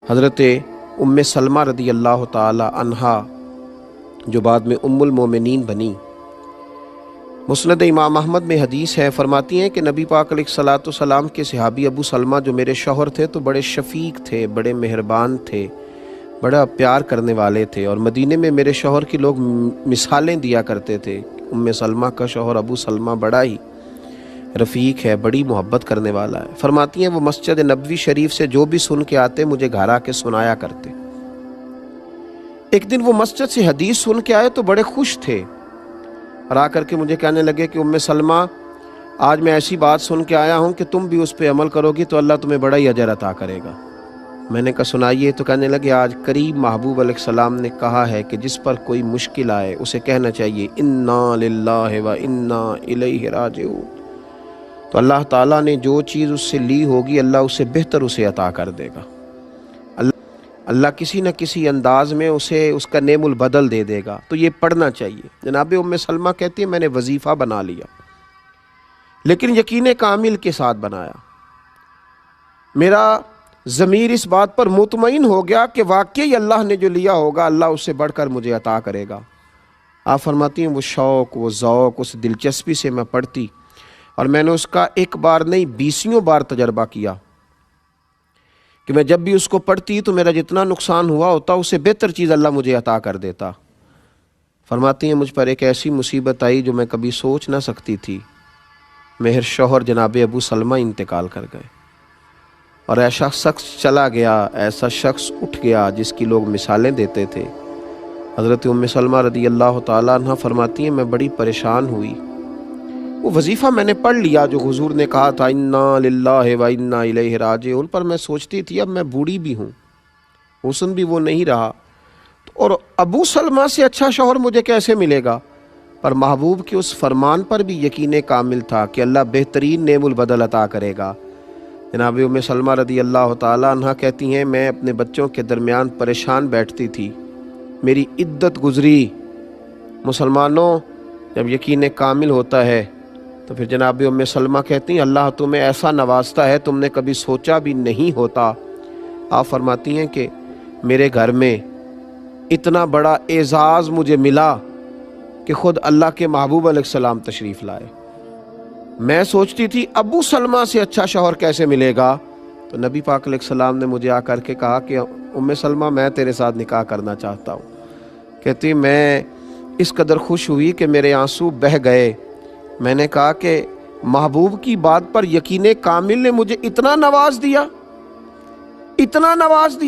حضرت ام سلمہ رضی اللہ تعالی عنہا جو بعد میں ام المومنین بنی، مسند امام احمد میں حدیث ہے، فرماتی ہیں کہ نبی پاک علیہ الصلوۃ والسلام کے صحابی ابو سلمہ جو میرے شوہر تھے تو بڑے شفیق تھے، بڑے مہربان تھے، بڑا پیار کرنے والے تھے، اور مدینے میں میرے شوہر کی لوگ مثالیں دیا کرتے تھے۔ ام سلمہ کا شوہر ابو سلمہ بڑا ہی رفیق ہے، بڑی محبت کرنے والا ہے۔ فرماتی ہیں وہ مسجد نبوی شریف سے جو بھی سن کے آتے مجھے گھر آ کے سنایا کرتے۔ ایک دن وہ مسجد سے حدیث سن کے آئے تو بڑے خوش تھے، اور آ کر کے مجھے کہنے لگے کہ ام سلمہ آج میں ایسی بات سن کے آیا ہوں کہ تم بھی اس پہ عمل کرو گی تو اللہ تمہیں بڑا ہی اجر عطا کرے گا۔ میں نے کہا سنائیے، تو کہنے لگے آج قریب محبوب علیہ السلام نے کہا ہے کہ جس پر کوئی مشکل آئے اسے کہنا چاہیے انا للہ و انا الیہ راجعون، تو اللہ تعالیٰ نے جو چیز اس سے لی ہوگی اللہ اس سے بہتر اسے عطا کر دے گا۔ اللہ کسی نہ کسی انداز میں اسے اس کا نعم البدل دے دے گا، تو یہ پڑھنا چاہیے۔ جناب ام سلمہ کہتی ہے میں نے وظیفہ بنا لیا، لیکن یقین کامل کے ساتھ بنایا۔ میرا ضمیر اس بات پر مطمئن ہو گیا کہ واقعی اللہ نے جو لیا ہوگا اللہ اس سے بڑھ کر مجھے عطا کرے گا۔ آپ فرماتی ہیں وہ شوق، وہ ذوق، اس دلچسپی سے میں پڑھتی، اور میں نے اس کا ایک بار نہیں 20 بار تجربہ کیا کہ میں جب بھی اس کو پڑھتی تو میرا جتنا نقصان ہوا ہوتا اس سے بہتر چیز اللہ مجھے عطا کر دیتا۔ فرماتی ہیں مجھ پر ایک ایسی مصیبت آئی جو میں کبھی سوچ نہ سکتی تھی، میرے شوہر جناب ابو سلمہ انتقال کر گئے، اور ایسا شخص چلا گیا، ایسا شخص اٹھ گیا جس کی لوگ مثالیں دیتے تھے۔ حضرت ام سلمہ رضی اللہ تعالیٰ عنہ فرماتی ہیں میں بڑی پریشان ہوئی۔ وہ وظیفہ میں نے پڑھ لیا جو حضور نے کہا تھا انا للہ و انا الیہ راجعون، پر میں سوچتی تھی اب میں بوڑھی بھی ہوں، حسن بھی وہ نہیں رہا، اور ابو سلمہ سے اچھا شوہر مجھے کیسے ملے گا؟ پر محبوب کے اس فرمان پر بھی یقین کامل تھا کہ اللہ بہترین نعم البدل عطا کرے گا۔ جناب ام سلمہ رضی اللہ تعالیٰ عنہ کہتی ہیں میں اپنے بچوں کے درمیان پریشان بیٹھتی تھی، میری عدت گزری۔ مسلمانوں جب یقین کامل ہوتا ہے تو پھر جناب ام سلمہ کہتی ہیں اللہ تمہیں ایسا نوازتا ہے تم نے کبھی سوچا بھی نہیں ہوتا۔ آپ فرماتی ہیں کہ میرے گھر میں اتنا بڑا اعزاز مجھے ملا کہ خود اللہ کے محبوب علیہ السلام تشریف لائے۔ میں سوچتی تھی ابو سلمہ سے اچھا شوہر کیسے ملے گا، تو نبی پاک علیہ السلام نے مجھے آ کر کے کہا کہ ام سلمہ میں تیرے ساتھ نکاح کرنا چاہتا ہوں۔ کہتی میں اس قدر خوش ہوئی کہ میرے آنسو بہہ گئے۔ میں نے کہا کہ محبوب کی بات پر یقین کامل نے مجھے اتنا نواز دیا، اتنا نواز دیا۔